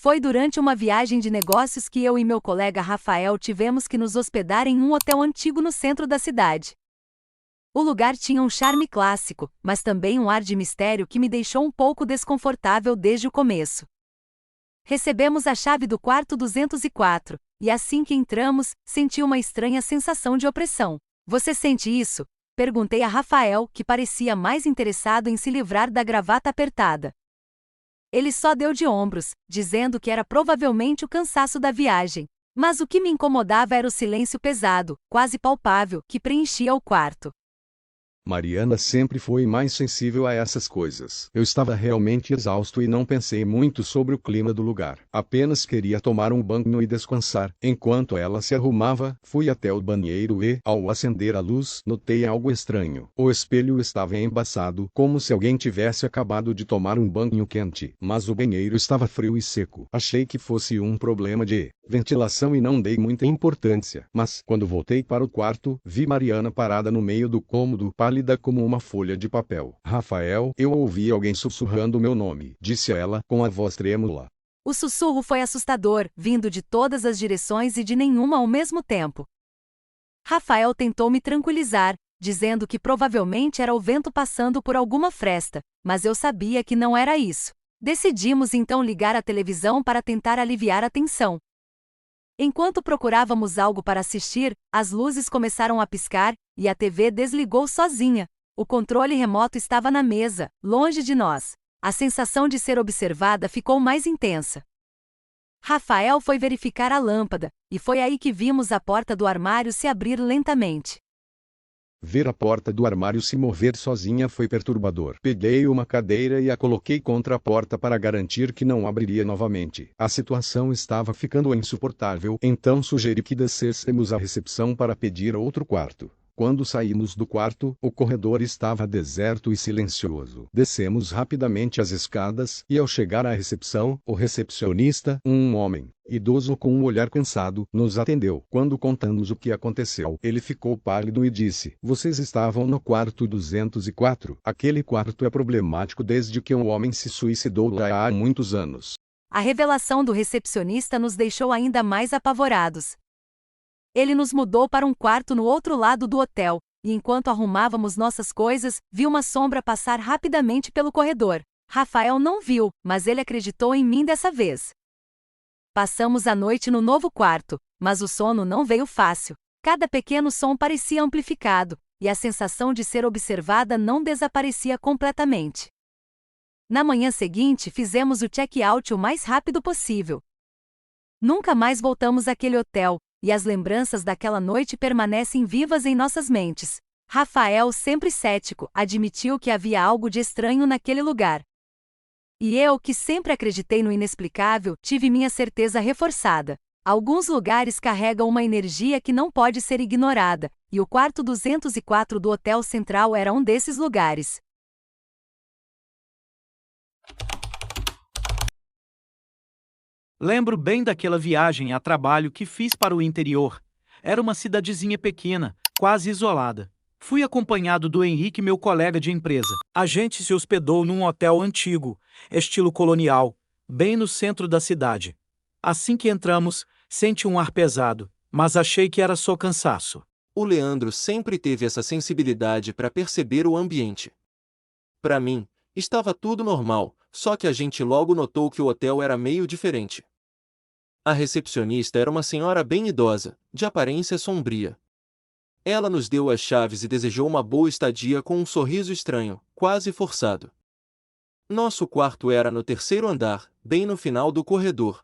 Foi durante uma viagem de negócios que eu e meu colega Rafael tivemos que nos hospedar em um hotel antigo no centro da cidade. O lugar tinha um charme clássico, mas também um ar de mistério que me deixou um pouco desconfortável desde o começo. Recebemos a chave do quarto 204, e assim que entramos, senti uma estranha sensação de opressão. Você sente isso? Perguntei a Rafael, que parecia mais interessado em se livrar da gravata apertada. Ele só deu de ombros, dizendo que era provavelmente o cansaço da viagem. Mas o que me incomodava era o silêncio pesado, quase palpável, que preenchia o quarto. Mariana sempre foi mais sensível a essas coisas. Eu estava realmente exausto e não pensei muito sobre o clima do lugar. Apenas queria tomar um banho e descansar. Enquanto ela se arrumava, fui até o banheiro e, ao acender a luz, notei algo estranho. O espelho estava embaçado, como se alguém tivesse acabado de tomar um banho quente. Mas o banheiro estava frio e seco. Achei que fosse um problema de ventilação e não dei muita importância. Mas, quando voltei para o quarto, vi Mariana parada no meio do cômodo, pálida como uma folha de papel. Rafael, eu ouvi alguém sussurrando meu nome, disse ela, com a voz trêmula. O sussurro foi assustador, vindo de todas as direções e de nenhuma ao mesmo tempo. Rafael tentou me tranquilizar, dizendo que provavelmente era o vento passando por alguma fresta, mas eu sabia que não era isso. Decidimos então ligar a televisão para tentar aliviar a tensão. Enquanto procurávamos algo para assistir, as luzes começaram a piscar, e a TV desligou sozinha. O controle remoto estava na mesa, longe de nós. A sensação de ser observada ficou mais intensa. Rafael foi verificar a lâmpada, e foi aí que vimos a porta do armário se abrir lentamente. Ver a porta do armário se mover sozinha foi perturbador. Peguei uma cadeira e a coloquei contra a porta para garantir que não abriria novamente. A situação estava ficando insuportável, então sugeri que descêssemos à recepção para pedir outro quarto. Quando saímos do quarto, o corredor estava deserto e silencioso. Descemos rapidamente as escadas, e ao chegar à recepção, o recepcionista, um homem idoso com um olhar cansado, nos atendeu. Quando contamos o que aconteceu, ele ficou pálido e disse: "Vocês estavam no quarto 204. Aquele quarto é problemático desde que um homem se suicidou lá há muitos anos." A revelação do recepcionista nos deixou ainda mais apavorados. Ele nos mudou para um quarto no outro lado do hotel, e enquanto arrumávamos nossas coisas, vi uma sombra passar rapidamente pelo corredor. Rafael não viu, mas ele acreditou em mim dessa vez. Passamos a noite no novo quarto, mas o sono não veio fácil. Cada pequeno som parecia amplificado, e a sensação de ser observada não desaparecia completamente. Na manhã seguinte, fizemos o check-out o mais rápido possível. Nunca mais voltamos àquele hotel, e as lembranças daquela noite permanecem vivas em nossas mentes. Rafael, sempre cético, admitiu que havia algo de estranho naquele lugar. E eu, que sempre acreditei no inexplicável, tive minha certeza reforçada. Alguns lugares carregam uma energia que não pode ser ignorada, e o quarto 204 do Hotel Central era um desses lugares. Lembro bem daquela viagem a trabalho que fiz para o interior. Era uma cidadezinha pequena, quase isolada. Fui acompanhado do Henrique, meu colega de empresa. A gente se hospedou num hotel antigo, estilo colonial, bem no centro da cidade. Assim que entramos, senti um ar pesado, mas achei que era só cansaço. O Leandro sempre teve essa sensibilidade para perceber o ambiente. Para mim, estava tudo normal, só que a gente logo notou que o hotel era meio diferente. A recepcionista era uma senhora bem idosa, de aparência sombria. Ela nos deu as chaves e desejou uma boa estadia com um sorriso estranho, quase forçado. Nosso quarto era no terceiro andar, bem no final do corredor.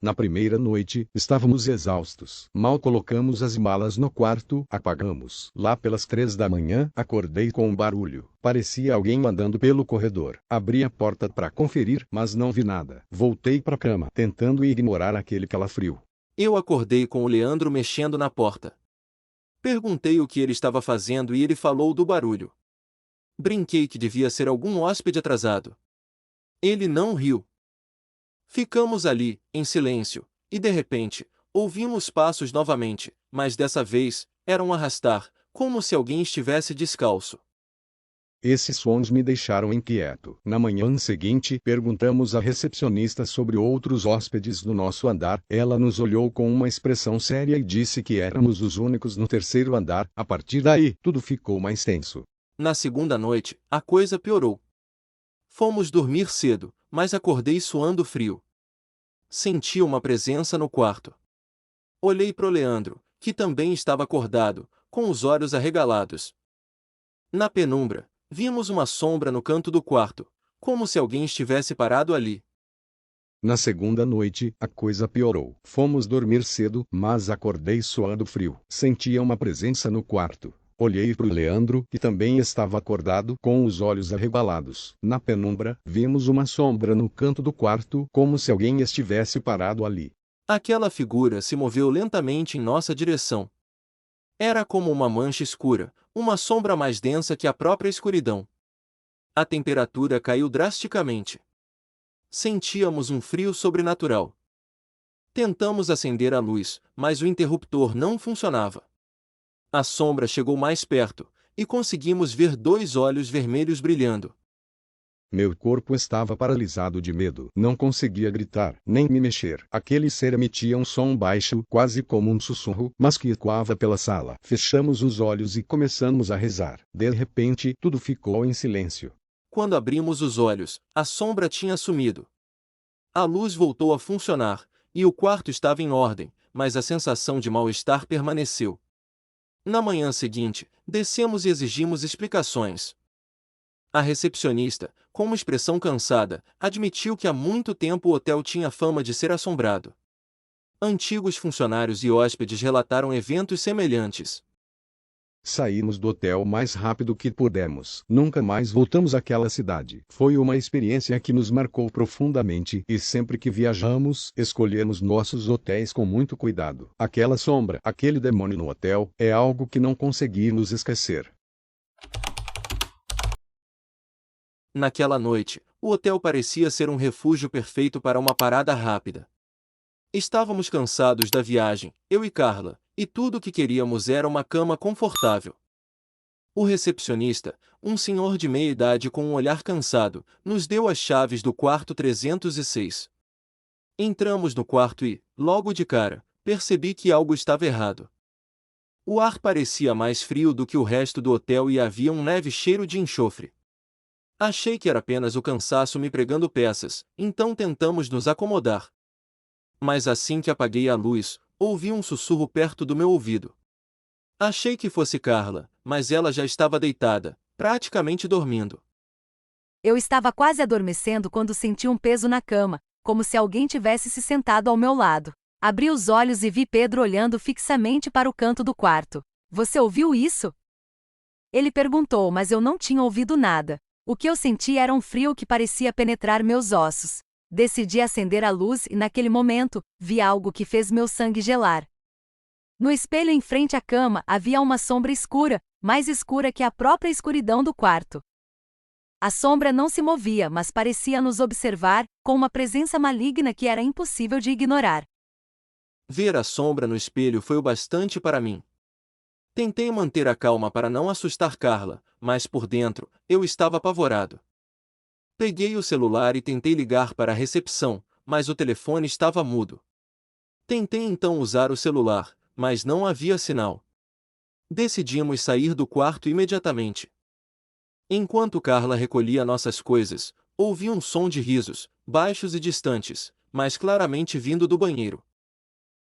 Na primeira noite, estávamos exaustos. Mal colocamos as malas no quarto, apagamos. Lá pelas 3 da manhã, acordei com um barulho. Parecia alguém andando pelo corredor. Abri a porta para conferir, mas não vi nada. Voltei para a cama, tentando ignorar aquele calafrio. Eu acordei com o Leandro mexendo na porta. Perguntei o que ele estava fazendo e ele falou do barulho. Brinquei que devia ser algum hóspede atrasado. Ele não riu. Ficamos ali, em silêncio, e de repente, ouvimos passos novamente, mas dessa vez, era um arrastar, como se alguém estivesse descalço. Esses sons me deixaram inquieto. Na manhã seguinte, perguntamos à recepcionista sobre outros hóspedes no nosso andar. Ela nos olhou com uma expressão séria e disse que éramos os únicos no terceiro andar. A partir daí, tudo ficou mais tenso. Na segunda noite, a coisa piorou. Fomos dormir cedo, mas acordei suando frio. Senti uma presença no quarto. Olhei pro Leandro, que também estava acordado, com os olhos arregalados. Na penumbra, vimos uma sombra no canto do quarto, como se alguém estivesse parado ali. Na segunda noite, a coisa piorou. Fomos dormir cedo, mas acordei suando frio. Sentia uma presença no quarto. Olhei para o Leandro, que também estava acordado, com os olhos arregalados. Na penumbra, vimos uma sombra no canto do quarto, como se alguém estivesse parado ali. Aquela figura se moveu lentamente em nossa direção. Era como uma mancha escura, uma sombra mais densa que a própria escuridão. A temperatura caiu drasticamente. Sentíamos um frio sobrenatural. Tentamos acender a luz, mas o interruptor não funcionava. A sombra chegou mais perto, e conseguimos ver 2 olhos vermelhos brilhando. Meu corpo estava paralisado de medo. Não conseguia gritar, nem me mexer. Aquele ser emitia um som baixo, quase como um sussurro, mas que ecoava pela sala. Fechamos os olhos e começamos a rezar. De repente, tudo ficou em silêncio. Quando abrimos os olhos, a sombra tinha sumido. A luz voltou a funcionar, e o quarto estava em ordem, mas a sensação de mal-estar permaneceu. Na manhã seguinte, descemos e exigimos explicações. A recepcionista, com uma expressão cansada, admitiu que há muito tempo o hotel tinha fama de ser assombrado. Antigos funcionários e hóspedes relataram eventos semelhantes. Saímos do hotel o mais rápido que pudemos. Nunca mais voltamos àquela cidade. Foi uma experiência que nos marcou profundamente e sempre que viajamos, escolhemos nossos hotéis com muito cuidado. Aquela sombra, aquele demônio no hotel, é algo que não conseguimos esquecer. Naquela noite, o hotel parecia ser um refúgio perfeito para uma parada rápida. Estávamos cansados da viagem, eu e Carla, e tudo o que queríamos era uma cama confortável. O recepcionista, um senhor de meia idade com um olhar cansado, nos deu as chaves do quarto 306. Entramos no quarto e, logo de cara, percebi que algo estava errado. O ar parecia mais frio do que o resto do hotel e havia um leve cheiro de enxofre. Achei que era apenas o cansaço me pregando peças, então tentamos nos acomodar. Mas assim que apaguei a luz, ouvi um sussurro perto do meu ouvido. Achei que fosse Carla, mas ela já estava deitada, praticamente dormindo. Eu estava quase adormecendo quando senti um peso na cama, como se alguém tivesse se sentado ao meu lado. Abri os olhos e vi Pedro olhando fixamente para o canto do quarto. Você ouviu isso? Ele perguntou, mas eu não tinha ouvido nada. O que eu senti era um frio que parecia penetrar meus ossos. Decidi acender a luz e naquele momento, vi algo que fez meu sangue gelar. No espelho em frente à cama havia uma sombra escura, mais escura que a própria escuridão do quarto. A sombra não se movia, mas parecia nos observar, com uma presença maligna que era impossível de ignorar. Ver a sombra no espelho foi o bastante para mim. Tentei manter a calma para não assustar Carla, mas por dentro, eu estava apavorado. Peguei o celular e tentei ligar para a recepção, mas o telefone estava mudo. Tentei então usar o celular, mas não havia sinal. Decidimos sair do quarto imediatamente. Enquanto Carla recolhia nossas coisas, ouvi um som de risos, baixos e distantes, mas claramente vindo do banheiro.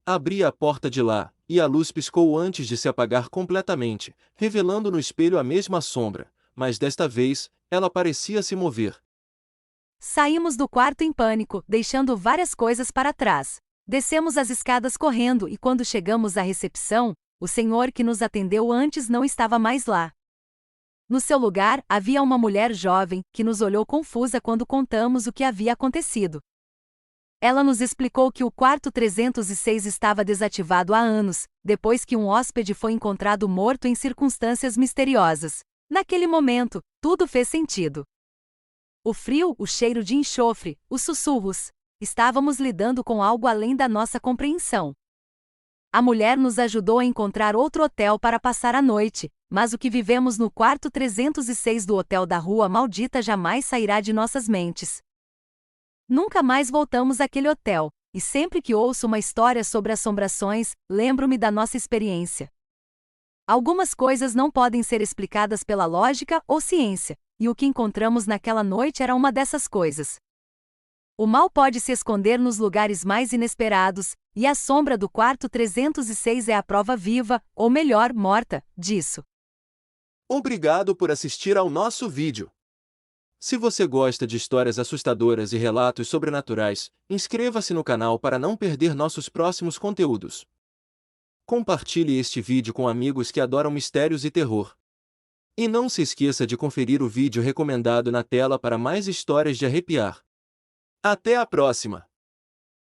Abri a porta de lá, e a luz piscou antes de se apagar completamente, revelando no espelho a mesma sombra, mas desta vez, ela parecia se mover. Saímos do quarto em pânico, deixando várias coisas para trás. Descemos as escadas correndo e quando chegamos à recepção, o senhor que nos atendeu antes não estava mais lá. No seu lugar, havia uma mulher jovem, que nos olhou confusa quando contamos o que havia acontecido. Ela nos explicou que o quarto 306 estava desativado há anos, depois que um hóspede foi encontrado morto em circunstâncias misteriosas. Naquele momento, tudo fez sentido. O frio, o cheiro de enxofre, os sussurros. Estávamos lidando com algo além da nossa compreensão. A mulher nos ajudou a encontrar outro hotel para passar a noite, mas o que vivemos no quarto 306 do hotel da Rua Maldita jamais sairá de nossas mentes. Nunca mais voltamos àquele hotel, e sempre que ouço uma história sobre assombrações, lembro-me da nossa experiência. Algumas coisas não podem ser explicadas pela lógica ou ciência, e o que encontramos naquela noite era uma dessas coisas. O mal pode se esconder nos lugares mais inesperados, e a sombra do quarto 306 é a prova viva, ou melhor, morta, disso. Obrigado por assistir ao nosso vídeo. Se você gosta de histórias assustadoras e relatos sobrenaturais, inscreva-se no canal para não perder nossos próximos conteúdos. Compartilhe este vídeo com amigos que adoram mistérios e terror. E não se esqueça de conferir o vídeo recomendado na tela para mais histórias de arrepiar. Até a próxima!